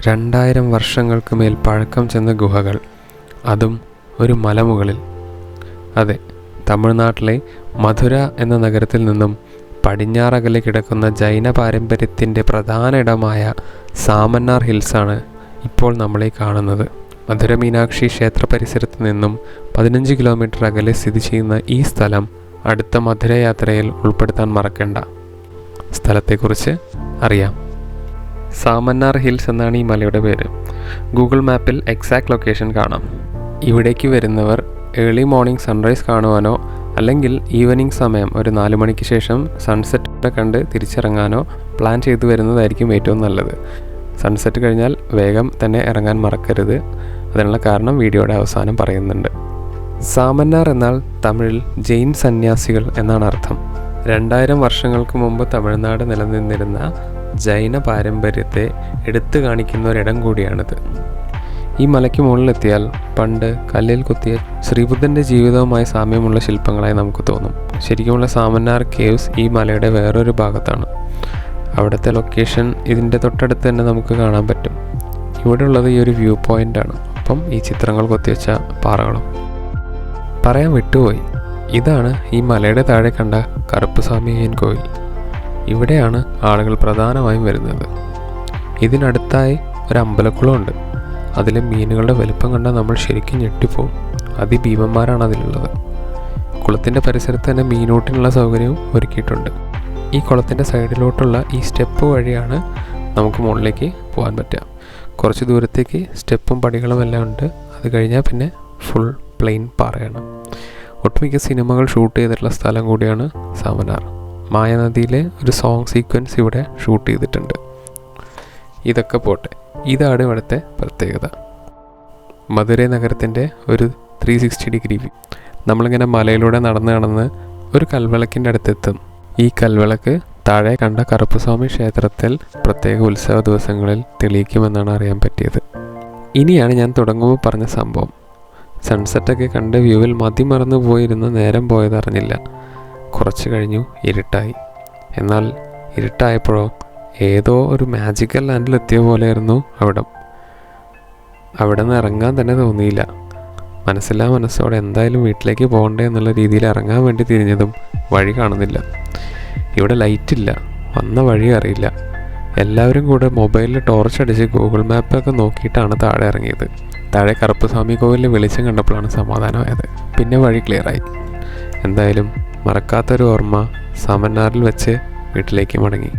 2000 വർഷങ്ങൾക്ക് മേൽ പഴക്കം ചെന്ന ഗുഹകൾ, അതും ഒരു മലമുകളിൽ. അതെ, തമിഴ്നാട്ടിലെ മധുര എന്ന നഗരത്തിൽ നിന്നും പടിഞ്ഞാറകലെ കിടക്കുന്ന ജൈന പാരമ്പര്യത്തിൻ്റെ പ്രധാന ഇടമായ സാമന്നാർ ഹിൽസാണ് ഇപ്പോൾ നമ്മളീ കാണുന്നത്. മധുര മീനാക്ഷി ക്ഷേത്ര പരിസരത്ത് നിന്നും 15 കിലോമീറ്റർ അകലെ സ്ഥിതി ചെയ്യുന്ന ഈ സ്ഥലം അടുത്ത മധുര യാത്രയിൽ ഉൾപ്പെടുത്താൻ മറക്കേണ്ട. സ്ഥലത്തെക്കുറിച്ച് അറിയാം. സാമന്നാർ ഹിൽസ് എന്നാണ് ഈ മലയുടെ പേര്. ഗൂഗിൾ മാപ്പിൽ എക്സാക്ട് ലൊക്കേഷൻ കാണാം. ഇവിടേക്ക് വരുന്നവർ ഏർലി മോർണിംഗ് സൺറൈസ് കാണുവാനോ അല്ലെങ്കിൽ ഈവനിങ് സമയം ഒരു 4 മണിക്ക് ശേഷം സൺസെറ്റ് കണ്ട് തിരിച്ചിറങ്ങാനോ പ്ലാൻ ചെയ്തു വരുന്നതായിരിക്കും ഏറ്റവും നല്ലത്. സൺസെറ്റ് കഴിഞ്ഞാൽ വേഗം തന്നെ ഇറങ്ങാൻ മറക്കരുത്. അതിനുള്ള കാരണം വീഡിയോയുടെ അവസാനം പറയുന്നുണ്ട്. സാമന്നാർ എന്നാൽ തമിഴിൽ ജെയിൻ സന്യാസികൾ എന്നാണ് അർത്ഥം. 2000 വർഷങ്ങൾക്ക് മുമ്പ് തമിഴ്നാട് നിലനിന്നിരുന്ന ജൈന പാരമ്പര്യത്തെ എടുത്തു കാണിക്കുന്ന ഒരിടം കൂടിയാണിത്. ഈ മലയ്ക്ക് മുകളിലെത്തിയാൽ പണ്ട് കല്ലിൽ കുത്തിയ ശ്രീബുദ്ധൻ്റെ ജീവിതവുമായി സാമ്യമുള്ള ശില്പങ്ങളായി നമുക്ക് തോന്നും. ശരിക്കുമുള്ള സാമന്നാർ കേവ്സ് ഈ മലയുടെ വേറൊരു ഭാഗത്താണ്. അവിടുത്തെ ലൊക്കേഷൻ ഇതിൻ്റെ തൊട്ടടുത്ത് തന്നെ നമുക്ക് കാണാൻ പറ്റും. ഇവിടെ ഉള്ളത് ഈ ഒരു വ്യൂ പോയിൻ്റാണ്. അപ്പം ഈ ചിത്രങ്ങൾ കൊത്തിവെച്ച പാറകളും. പറയാൻ വിട്ടുപോയി, ഇതാണ് ഈ മലയുടെ താഴെ കണ്ട കറുപ്പുസ്വാമി അയ്യൻ കോവിൽ. ഇവിടെയാണ് ആളുകൾ പ്രധാനമായും വരുന്നത്. ഇതിനടുത്തായി ഒരു അമ്പലക്കുളമുണ്ട്. അതിലെ മീനുകളുടെ വലുപ്പം കണ്ടാൽ നമ്മൾ ശരിക്കും ഞെട്ടിപ്പോവും. അതിഭീമന്മാരാണ് അതിലുള്ളത്. കുളത്തിൻ്റെ പരിസരത്ത് തന്നെ മീനൂട്ടിനുള്ള സൗകര്യവും ഒരുക്കിയിട്ടുണ്ട്. ഈ കുളത്തിൻ്റെ സൈഡിലോട്ടുള്ള ഈ സ്റ്റെപ്പ് വഴിയാണ് നമുക്ക് മുകളിലേക്ക് പോകാൻ പറ്റുക. കുറച്ച് ദൂരത്തേക്ക് സ്റ്റെപ്പും പടികളും എല്ലാം ഉണ്ട്. അത് കഴിഞ്ഞാൽ പിന്നെ ഫുൾ പ്ലെയിൻ പാറയാണ്. ഒട്ടുമിക്ക സിനിമകൾ ഷൂട്ട് ചെയ്തിട്ടുള്ള സ്ഥലം കൂടിയാണ് സാമന്നാർ. മായനദിയിലെ ഒരു സോങ് സീക്വൻസ് ഇവിടെ ഷൂട്ട് ചെയ്തിട്ടുണ്ട്. ഇതൊക്കെ പോട്ടെ, ഇതാണ് ഇവിടുത്തെ പ്രത്യേകത. മധുരൈ നഗരത്തിൻ്റെ ഒരു 360 ഡിഗ്രി വ്യൂ. നമ്മളിങ്ങനെ മലയിലൂടെ നടന്ന് ഒരു കൽവിളക്കിൻ്റെ അടുത്തെത്തും. ഈ കൽവിളക്ക് താഴെ കണ്ട കറുപ്പുസ്വാമി ക്ഷേത്രത്തിൽ പ്രത്യേക ഉത്സവ ദിവസങ്ങളിൽ തെളിയിക്കുമെന്നാണ് അറിയാൻ പറ്റിയത്. ഇനിയാണ് ഞാൻ തുടങ്ങുമ്പോൾ പറഞ്ഞ സംഭവം. സൺസെറ്റൊക്കെ കണ്ട് വ്യൂവിൽ മതിമറന്നു പോയിരുന്ന നേരം പോയതറിഞ്ഞില്ല. കുറച്ച് കഴിഞ്ഞു ഇരുട്ടായി. എന്നാൽ ഇരുട്ടായപ്പോഴോ ഏതോ ഒരു മാജിക്കൽ ലാൻഡിലെത്തിയ പോലെയായിരുന്നു അവിടെ നിന്ന് ഇറങ്ങാൻ തന്നെ തോന്നിയില്ല. മനസ്സോടെ എന്തായാലും വീട്ടിലേക്ക് പോകണ്ടേ എന്നുള്ള രീതിയിൽ ഇറങ്ങാൻ വേണ്ടി തിരിഞ്ഞതും വഴി കാണുന്നില്ല. ഇവിടെ ലൈറ്റില്ല, വന്ന വഴി അറിയില്ല. എല്ലാവരും കൂടെ മൊബൈലിൽ ടോർച്ച് അടിച്ച് ഗൂഗിൾ മാപ്പൊക്കെ നോക്കിയിട്ടാണ് താഴെ ഇറങ്ങിയത്. താഴെ കറുപ്പുസ്വാമി കോവിലിൽ വെളിച്ചം കണ്ടപ്പോഴാണ് സമാധാനമായത്. പിന്നെ വഴി ക്ലിയറായി. എന്തായാലും മറക്കാത്തൊരു ഓർമ്മ സാമന്നാറിൽ വെച്ച് വീട്ടിലേക്ക് മടങ്ങി.